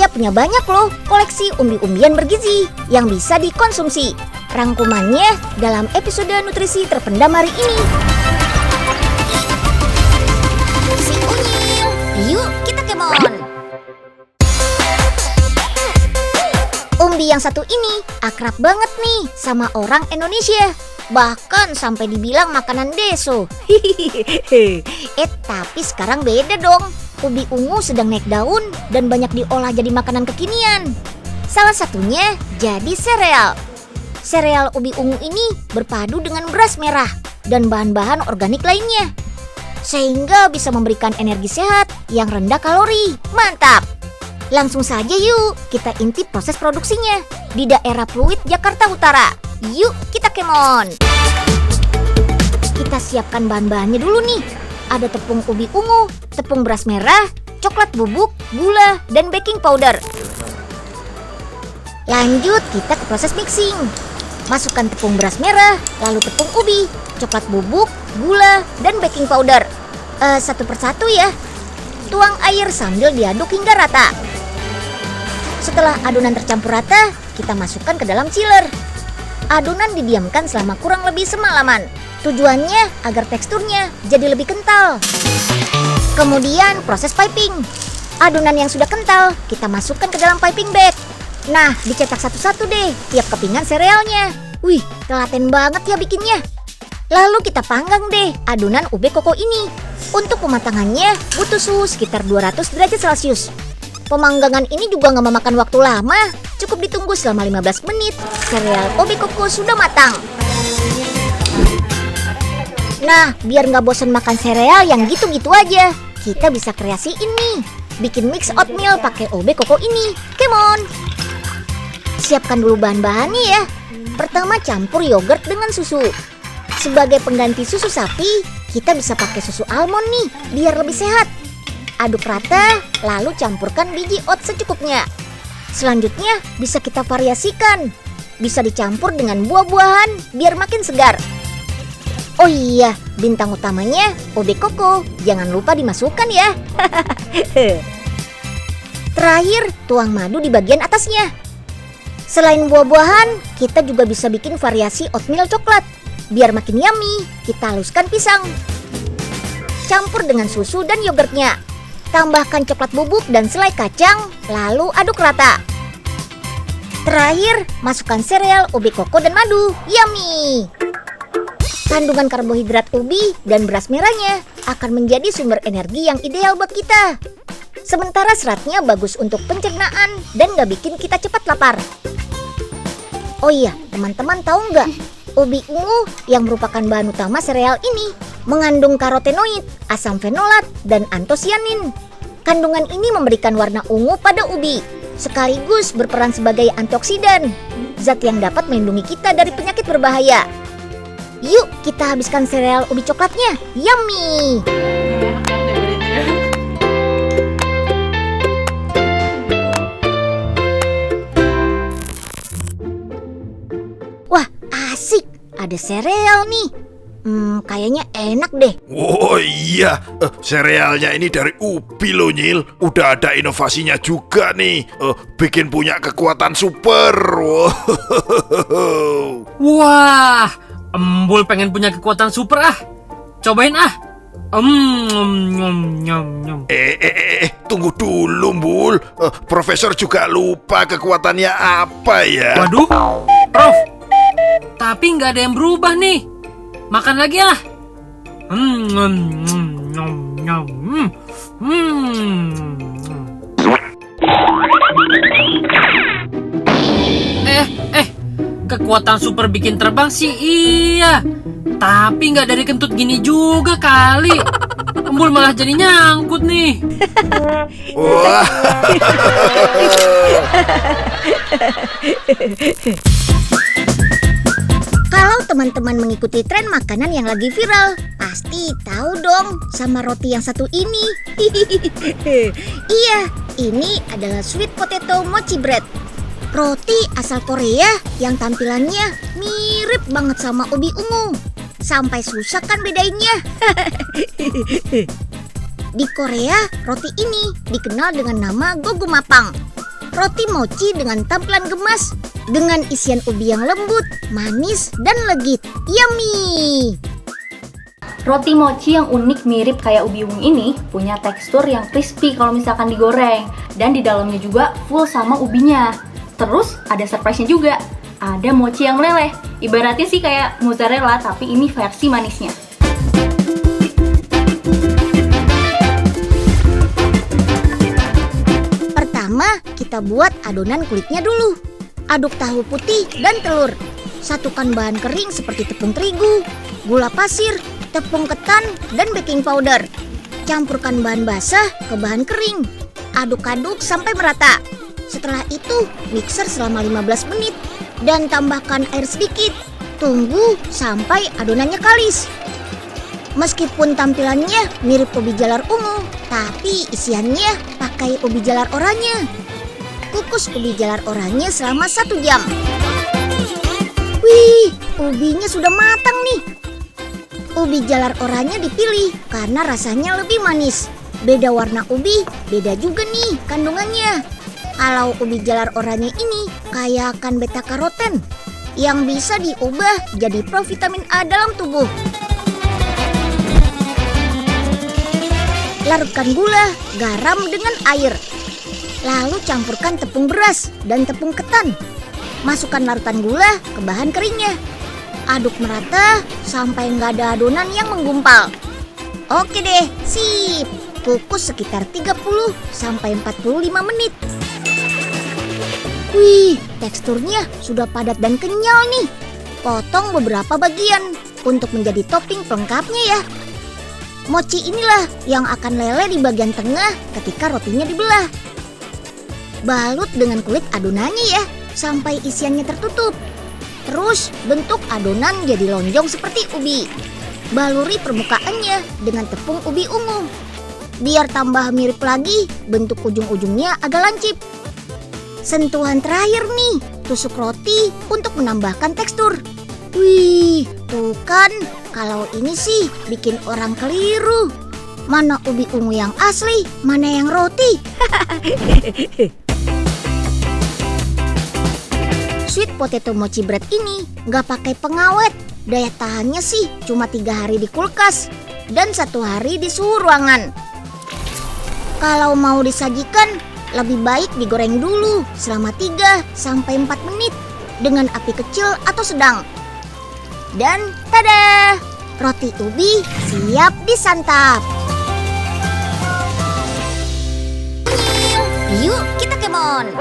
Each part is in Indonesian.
Dia punya banyak loh koleksi umbi-umbian bergizi yang bisa dikonsumsi. Rangkumannya dalam episode nutrisi terpendam hari ini. Si Unyil, yuk kita kemon. Umbi yang satu ini akrab banget nih sama orang Indonesia. Bahkan sampai dibilang makanan deso. Tapi sekarang beda dong. Ubi ungu sedang naik daun dan banyak diolah jadi makanan kekinian. Salah satunya jadi sereal. Sereal ubi ungu ini berpadu dengan beras merah dan bahan-bahan organik lainnya, sehingga bisa memberikan energi sehat yang rendah kalori. Mantap! Langsung saja yuk kita intip proses produksinya di daerah Pluit, Jakarta Utara. Yuk kita kemon. Kita siapkan bahan-bahannya dulu nih. Ada tepung ubi ungu, tepung beras merah, coklat bubuk, gula, dan baking powder. Lanjut kita ke proses mixing. Masukkan tepung beras merah, lalu tepung ubi, coklat bubuk, gula, dan baking powder. Satu persatu ya. Tuang air sambil diaduk hingga rata. Setelah adonan tercampur rata, kita masukkan ke dalam chiller. Adonan didiamkan selama kurang lebih semalaman. Tujuannya agar teksturnya jadi lebih kental. Kemudian proses piping. Adonan yang sudah kental kita masukkan ke dalam piping bag. Nah, dicetak satu-satu deh tiap kepingan serealnya. Wih, telaten banget ya bikinnya. Lalu kita panggang deh adonan ube koko ini. Untuk pematangannya butuh suhu sekitar 200 derajat Celcius. Pemanggangan ini juga nggak memakan waktu lama. Cukup ditunggu selama 15 menit. Sereal ube koko sudah matang. Nah, biar nggak bosan makan sereal yang gitu-gitu aja, kita bisa kreasiin nih. Bikin mix oatmeal pakai ube koko ini. Come on! Siapkan dulu bahan-bahannya ya. Pertama campur yogurt dengan susu. Sebagai pengganti susu sapi, kita bisa pakai susu almond nih, biar lebih sehat. Aduk rata, lalu campurkan biji oat secukupnya. Selanjutnya bisa kita variasikan. Bisa dicampur dengan buah-buahan biar makin segar. Oh iya, bintang utamanya ube koko. Jangan lupa dimasukkan ya. Terakhir, tuang madu di bagian atasnya. Selain buah-buahan, kita juga bisa bikin variasi oatmeal coklat. Biar makin yummy, kita haluskan pisang. Campur dengan susu dan yogurtnya. Tambahkan coklat bubuk dan selai kacang, lalu aduk rata. Terakhir, masukkan sereal, ube koko, dan madu. Yummy! Kandungan karbohidrat ubi dan beras merahnya akan menjadi sumber energi yang ideal buat kita. Sementara seratnya bagus untuk pencernaan dan gak bikin kita cepat lapar. Oh iya, teman-teman tahu nggak? Ubi ungu yang merupakan bahan utama sereal ini mengandung karotenoid, asam fenolat, dan antosianin. Kandungan ini memberikan warna ungu pada ubi, sekaligus berperan sebagai antioksidan, zat yang dapat melindungi kita dari penyakit berbahaya. Yuk kita habiskan sereal ubi coklatnya. Yummy! Wah, asik. Ada sereal nih. Kayaknya enak deh. Oh iya, serealnya ini dari ubi loh Nyil. Udah ada inovasinya juga nih. Bikin punya kekuatan super. Wah, Embul pengen punya kekuatan super ah. Cobain ah. Tunggu dulu Mbul. Profesor juga lupa kekuatannya apa ya. Waduh, Prof. Tapi nggak ada yang berubah nih. Makan lagi ah. Kekuatan super bikin terbang sih iya. Tapi nggak dari kentut gini juga kali. Embul malah jadi nyangkut nih. Wah. Kalau teman-teman mengikuti tren makanan yang lagi viral, pasti tahu dong sama roti yang satu ini. Iya, ini adalah sweet potato mochi bread. Roti asal Korea yang tampilannya mirip banget sama ubi ungu. Sampai susah kan bedainnya. Di Korea, roti ini dikenal dengan nama gogumapang. Roti mochi dengan tampilan gemas, dengan isian ubi yang lembut, manis, dan legit. Yummy! Roti mochi yang unik mirip kayak ubi ungu ini punya tekstur yang crispy kalau misalkan digoreng. Dan di dalamnya juga full sama ubinya. Terus ada surprise-nya juga. Ada mochi yang meleleh. Ibaratnya sih kayak mozzarella tapi ini versi manisnya. Kita buat adonan kulitnya dulu. Aduk tahu putih dan telur. Satukan bahan kering seperti tepung terigu, gula pasir, tepung ketan, dan baking powder. Campurkan bahan basah ke bahan kering. Aduk-aduk sampai merata. Setelah itu, mixer selama 15 menit dan tambahkan air sedikit. Tunggu sampai adonannya kalis. Meskipun tampilannya mirip ubi jalar ungu, tapi isiannya pakai ubi jalar oranye. Kukus ubi jalar oranye selama 1 jam. Wih, ubinya sudah matang nih. Ubi jalar oranye dipilih karena rasanya lebih manis. Beda warna ubi, beda juga nih kandungannya. Kalau ubi jalar oranye ini kaya akan beta karoten yang bisa diubah jadi provitamin A dalam tubuh. Larutkan gula, garam dengan air. Lalu campurkan tepung beras dan tepung ketan. Masukkan larutan gula ke bahan keringnya. Aduk merata sampai nggak ada adonan yang menggumpal. Oke deh, sip. Kukus sekitar 30-45 menit. Wih, teksturnya sudah padat dan kenyal nih. Potong beberapa bagian untuk menjadi topping pelengkapnya ya. Mochi inilah yang akan leleh di bagian tengah ketika rotinya dibelah. Balut dengan kulit adonannya ya, sampai isiannya tertutup. Terus bentuk adonan jadi lonjong seperti ubi. Baluri permukaannya dengan tepung ubi ungu. Biar tambah mirip lagi, bentuk ujung-ujungnya agak lancip. Sentuhan terakhir nih, tusuk roti untuk menambahkan tekstur. Wih, tuh kan, kalau ini sih bikin orang keliru. Mana ubi ungu yang asli, mana yang roti? Sweet potato mochi bread ini nggak pakai pengawet. Daya tahannya sih cuma 3 hari di kulkas dan 1 hari di suhu ruangan. Kalau mau disajikan, lebih baik digoreng dulu selama 3-4 menit dengan api kecil atau sedang. Dan tada! Roti ubi siap disantap. Yuk kita kemon.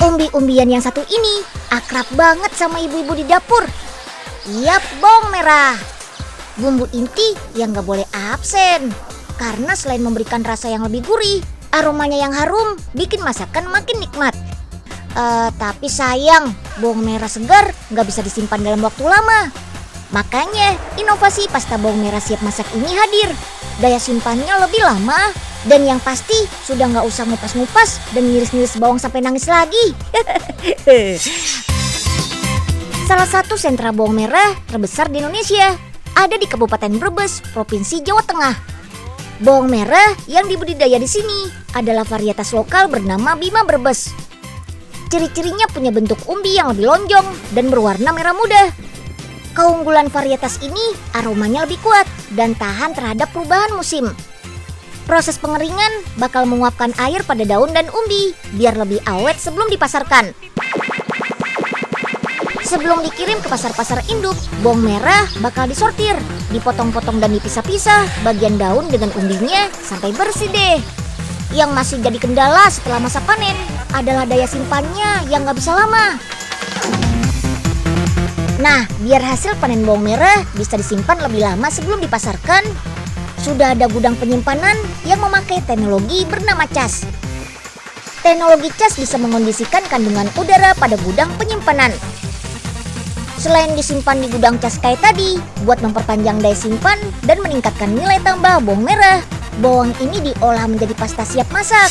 Umbi-umbian yang satu ini akrab banget sama ibu-ibu di dapur. Yap, bawang merah. Bumbu inti yang gak boleh absen. Karena selain memberikan rasa yang lebih gurih, aromanya yang harum bikin masakan makin nikmat. Tapi sayang, bawang merah segar gak bisa disimpan dalam waktu lama. Makanya inovasi pasta bawang merah siap masak ini hadir. Daya simpannya lebih lama. Dan yang pasti sudah nggak usah ngupas-ngupas dan ngiris-ngiris bawang sampai nangis lagi. Salah satu sentra bawang merah terbesar di Indonesia ada di Kabupaten Brebes, Provinsi Jawa Tengah. Bawang merah yang dibudidaya di sini adalah varietas lokal bernama Bima Brebes. Ciri-cirinya punya bentuk umbi yang lebih lonjong dan berwarna merah muda. Keunggulan varietas ini aromanya lebih kuat dan tahan terhadap perubahan musim. Proses pengeringan bakal menguapkan air pada daun dan umbi biar lebih awet sebelum dipasarkan. Sebelum dikirim ke pasar-pasar induk, bawang merah bakal disortir, dipotong-potong dan dipisah-pisah bagian daun dengan umbinya sampai bersih deh. Yang masih jadi kendala setelah masa panen adalah daya simpannya yang gak bisa lama. Nah, biar hasil panen bawang merah bisa disimpan lebih lama sebelum dipasarkan, sudah ada gudang penyimpanan yang memakai teknologi bernama cas. Teknologi cas bisa mengondisikan kandungan udara pada gudang penyimpanan. Selain disimpan di gudang cas kayak tadi, buat memperpanjang daya simpan dan meningkatkan nilai tambah bawang merah, bawang ini diolah menjadi pasta siap masak.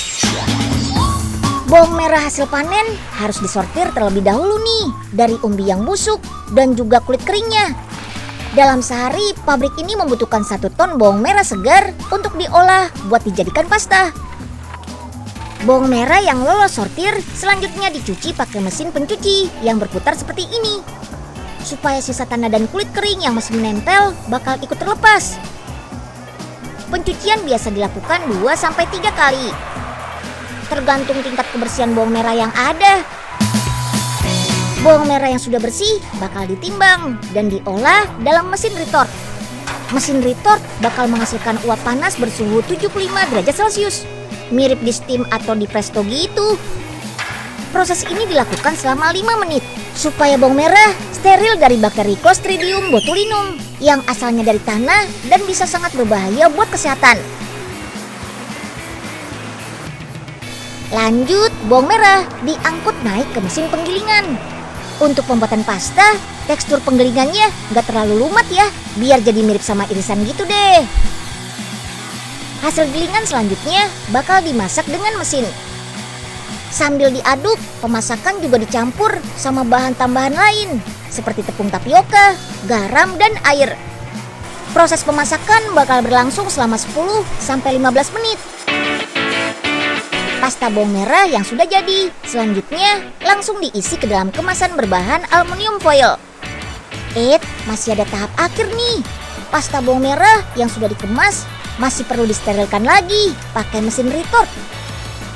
Bawang merah hasil panen harus disortir terlebih dahulu nih dari umbi yang busuk dan juga kulit keringnya. Dalam sehari, pabrik ini membutuhkan 1 ton bawang merah segar untuk diolah buat dijadikan pasta. Bawang merah yang lolos sortir selanjutnya dicuci pakai mesin pencuci yang berputar seperti ini. Supaya sisa tanah dan kulit kering yang masih menempel bakal ikut terlepas. Pencucian biasa dilakukan 2-3 kali. Tergantung tingkat kebersihan bawang merah yang ada. Bawang merah yang sudah bersih bakal ditimbang dan diolah dalam mesin retort. Mesin retort bakal menghasilkan uap panas bersuhu 75 derajat Celcius. Mirip di steam atau di presto gitu. Proses ini dilakukan selama 5 menit supaya bawang merah steril dari bakteri Clostridium botulinum yang asalnya dari tanah dan bisa sangat berbahaya buat kesehatan. Lanjut, bawang merah diangkut naik ke mesin penggilingan. Untuk pembuatan pasta, tekstur penggilingannya nggak terlalu lumat ya, biar jadi mirip sama irisan gitu deh. Hasil gilingan selanjutnya bakal dimasak dengan mesin. Sambil diaduk, pemasakan juga dicampur sama bahan tambahan lain seperti tepung tapioka, garam, dan air. Proses pemasakan bakal berlangsung selama 10-15 menit. Pasta bawang merah yang sudah jadi, selanjutnya langsung diisi ke dalam kemasan berbahan aluminium foil. Masih ada tahap akhir nih. Pasta bawang merah yang sudah dikemas masih perlu disterilkan lagi pakai mesin retort.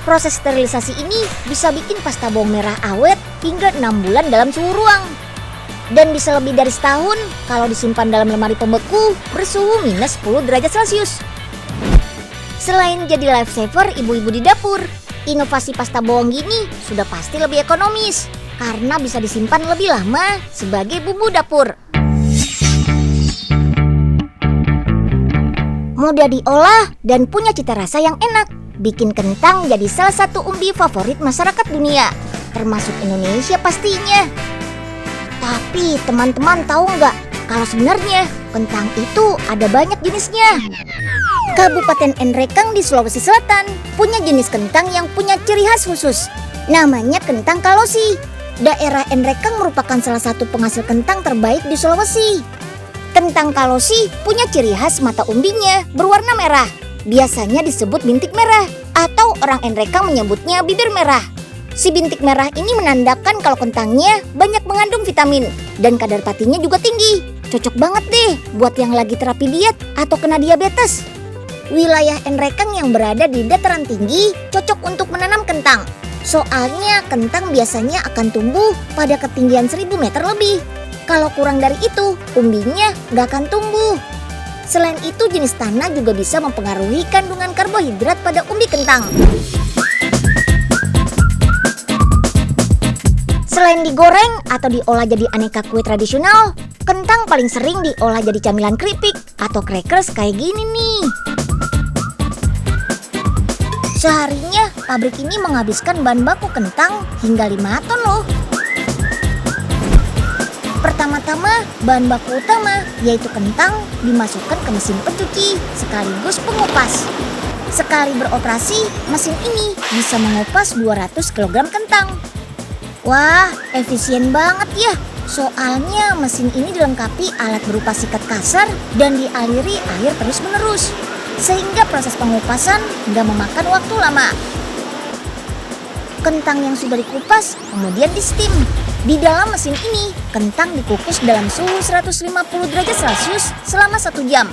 Proses sterilisasi ini bisa bikin pasta bawang merah awet hingga 6 bulan dalam suhu ruang. Dan bisa lebih dari setahun kalau disimpan dalam lemari pembeku bersuhu minus 10 derajat Celcius. Selain jadi lifesaver ibu-ibu di dapur, inovasi pasta bawang gini sudah pasti lebih ekonomis karena bisa disimpan lebih lama sebagai bumbu dapur. Mudah diolah dan punya cita rasa yang enak, bikin kentang jadi salah satu umbi favorit masyarakat dunia, termasuk Indonesia pastinya. Tapi teman-teman tahu nggak kalau sebenarnya kentang itu ada banyak jenisnya? Kabupaten Enrekang di Sulawesi Selatan punya jenis kentang yang punya ciri khas khusus. Namanya kentang Kalosi. Daerah Enrekang merupakan salah satu penghasil kentang terbaik di Sulawesi. Kentang Kalosi punya ciri khas mata umbinya berwarna merah. Biasanya disebut bintik merah atau orang Enrekang menyebutnya bibir merah. Si bintik merah ini menandakan kalau kentangnya banyak mengandung vitamin dan kadar proteinnya juga tinggi. Cocok banget deh buat yang lagi terapi diet atau kena diabetes. Wilayah Enrekang yang berada di dataran tinggi cocok untuk menanam kentang. Soalnya kentang biasanya akan tumbuh pada ketinggian 1000 meter lebih. Kalau kurang dari itu, umbinya nggak akan tumbuh. Selain itu, jenis tanah juga bisa mempengaruhi kandungan karbohidrat pada umbi kentang. Selain digoreng atau diolah jadi aneka kue tradisional, kentang paling sering diolah jadi camilan keripik atau crackers kayak gini nih. Seharinya, pabrik ini menghabiskan bahan baku kentang hingga 5 ton loh. Pertama-tama, bahan baku utama yaitu kentang dimasukkan ke mesin pencuci sekaligus pengupas. Sekali beroperasi, mesin ini bisa mengupas 200 kg kentang. Wah, efisien banget ya. Soalnya mesin ini dilengkapi alat berupa sikat kasar dan dialiri air terus-menerus. Sehingga proses pengupasan nggak memakan waktu lama. Kentang yang sudah dikupas kemudian di steam. Di dalam mesin ini, kentang dikukus dalam suhu 150 derajat Celcius selama 1 jam.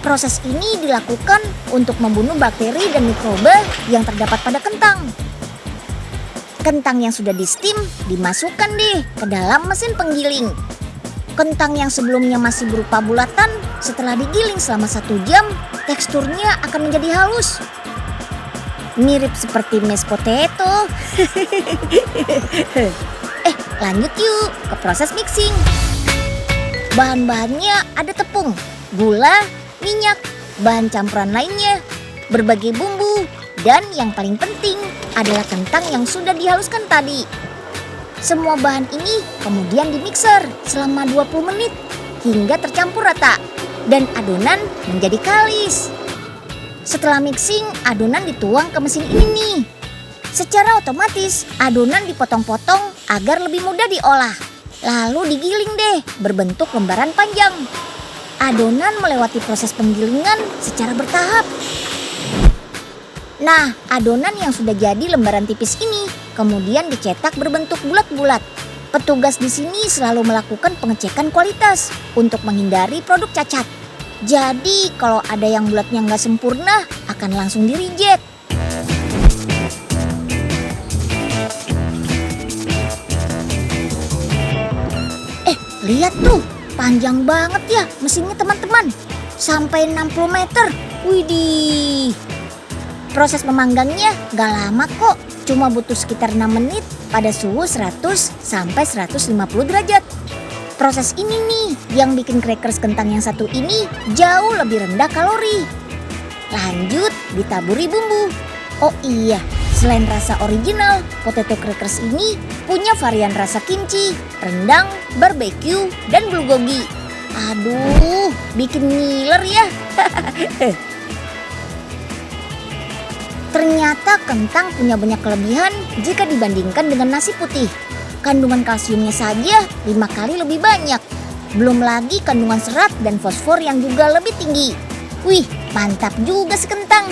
Proses ini dilakukan untuk membunuh bakteri dan mikroba yang terdapat pada kentang. Kentang yang sudah di steam dimasukkan deh ke dalam mesin penggiling. Kentang yang sebelumnya masih berupa bulatan, setelah digiling selama 1 jam, teksturnya akan menjadi halus. Mirip seperti mashed potato. Lanjut yuk ke proses mixing. Bahan-bahannya ada tepung, gula, minyak, bahan campuran lainnya, berbagai bumbu, dan yang paling penting adalah kentang yang sudah dihaluskan tadi. Semua bahan ini kemudian dimixer selama 20 menit hingga tercampur rata dan adonan menjadi kalis. Setelah mixing, adonan dituang ke mesin ini nih. Secara otomatis, adonan dipotong-potong agar lebih mudah diolah. Lalu digiling deh berbentuk lembaran panjang. Adonan melewati proses penggilingan secara bertahap. Nah, adonan yang sudah jadi lembaran tipis ini kemudian dicetak berbentuk bulat-bulat. Petugas di sini selalu melakukan pengecekan kualitas untuk menghindari produk cacat. Jadi kalau ada yang bulatnya nggak sempurna akan langsung di-reject. Lihat tuh, panjang banget ya mesinnya teman-teman. Sampai 60 meter. Widih. Proses memanggangnya gak lama kok. Cuma butuh sekitar 6 menit pada suhu 100 sampai 150 derajat. Proses ini nih yang bikin crackers kentang yang satu ini jauh lebih rendah kalori. Lanjut ditaburi bumbu. Oh iya, selain rasa original, potato crackers ini punya varian rasa kimchi, rendang, barbecue, dan bulgogi. Aduh, bikin ngiler ya. Ternyata kentang punya banyak kelebihan jika dibandingkan dengan nasi putih. Kandungan kalsiumnya saja 5 kali lebih banyak. Belum lagi kandungan serat dan fosfor yang juga lebih tinggi. Wih, mantap juga si kentang.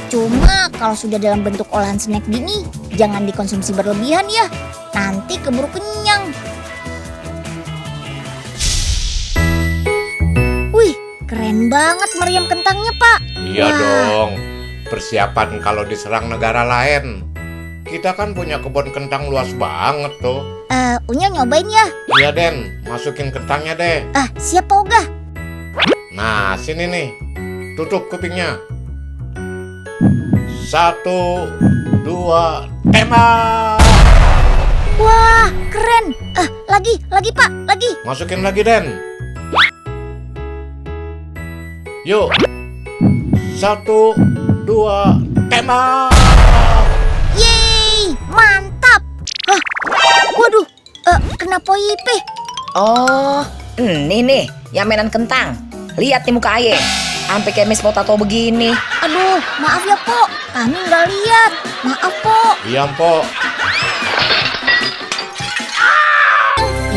Cuma kalau sudah dalam bentuk olahan snack gini, jangan dikonsumsi berlebihan ya. Nanti keburu kenyang. Wih, keren banget meriam kentangnya, Pak. Iya dong, persiapan kalau diserang negara lain. Kita kan punya kebun kentang luas banget tuh. Unya nyobain ya? Iya Den, masukin kentangnya deh. Siap Pak Oga. Nah, sini nih, tutup kupingnya. 1, 2, tembak! Wah, keren. Lagi Pak, lagi. Masukin lagi Den. Yuk, 1, 2, tembak! Yeay, mantap. Waduh, kenapa Ipe? Oh, ini nih yang mainan kentang. Lihat nih muka Aye, sampai kayak Miss Potato begini. Aduh, maaf ya Pok, kami nggak lihat. Maaf Pok. Iya Mpok.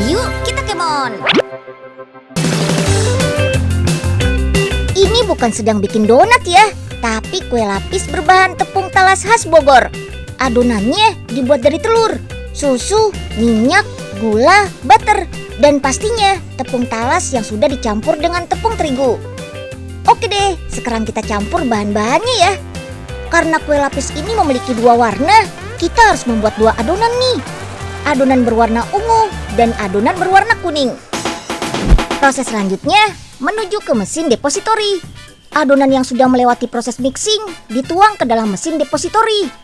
Yuk kita kemon. Ini bukan sedang bikin donat ya, tapi kue lapis berbahan tepung talas khas Bogor. Adonannya dibuat dari telur, susu, minyak, gula, butter, dan pastinya tepung talas yang sudah dicampur dengan tepung terigu. Oke deh, sekarang kita campur bahan-bahannya ya. Karena kue lapis ini memiliki 2 warna, kita harus membuat 2 adonan nih. Adonan berwarna ungu dan adonan berwarna kuning. Proses selanjutnya menuju ke mesin depositori. Adonan yang sudah melewati proses mixing dituang ke dalam mesin depositori.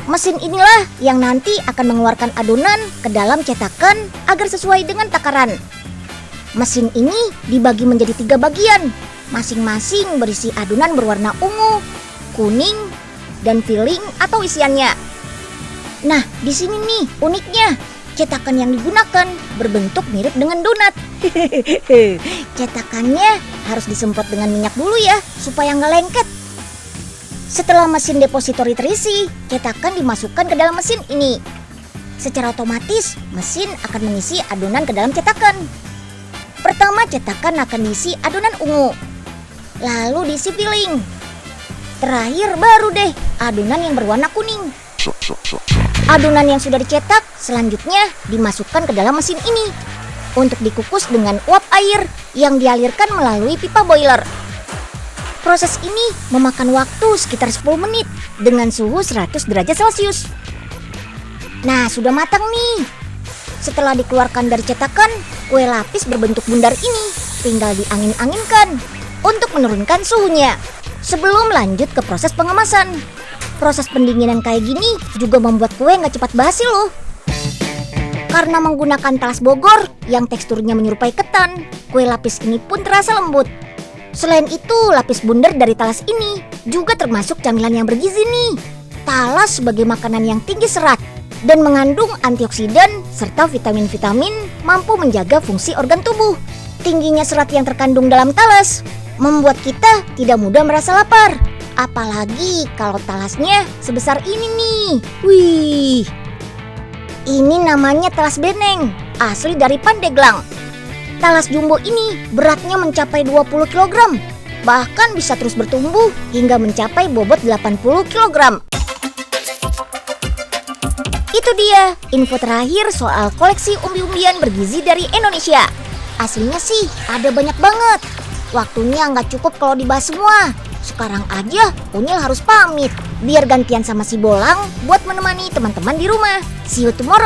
Mesin inilah yang nanti akan mengeluarkan adonan ke dalam cetakan agar sesuai dengan takaran. Mesin ini dibagi menjadi 3 bagian, masing-masing berisi adonan berwarna ungu, kuning, dan filling atau isiannya. Nah, di sini nih uniknya, cetakan yang digunakan berbentuk mirip dengan donat. Cetakannya harus disemprot dengan minyak dulu ya, supaya nggak lengket. Setelah mesin depositori terisi, cetakan dimasukkan ke dalam mesin ini. Secara otomatis, mesin akan mengisi adonan ke dalam cetakan. Pertama, cetakan akan diisi adonan ungu, lalu diisi filling. Terakhir baru deh adonan yang berwarna kuning. Adonan yang sudah dicetak selanjutnya dimasukkan ke dalam mesin ini untuk dikukus dengan uap air yang dialirkan melalui pipa boiler. Proses ini memakan waktu sekitar 10 menit dengan suhu 100 derajat Celcius. Nah, sudah matang nih. Setelah dikeluarkan dari cetakan, kue lapis berbentuk bundar ini tinggal diangin-anginkan untuk menurunkan suhunya sebelum lanjut ke proses pengemasan. Proses pendinginan kayak gini juga membuat kue nggak cepat basi loh. Karena menggunakan talas Bogor yang teksturnya menyerupai ketan, kue lapis ini pun terasa lembut. Selain itu, lapis bundar dari talas ini juga termasuk camilan yang bergizi nih. Talas sebagai makanan yang tinggi serat dan mengandung antioksidan serta vitamin-vitamin mampu menjaga fungsi organ tubuh. Tingginya serat yang terkandung dalam talas membuat kita tidak mudah merasa lapar. Apalagi kalau talasnya sebesar ini nih. Wih. Ini namanya talas beneng, asli dari Pandeglang. Talas jumbo ini beratnya mencapai 20 kg. bahkan bisa terus bertumbuh hingga mencapai bobot 80 kg. Itu dia info terakhir soal koleksi umbi-umbian bergizi dari Indonesia. Aslinya sih ada banyak banget. Waktunya nggak cukup kalau dibahas semua. Sekarang aja Unyil harus pamit biar gantian sama si Bolang buat menemani teman-teman di rumah. See you tomorrow.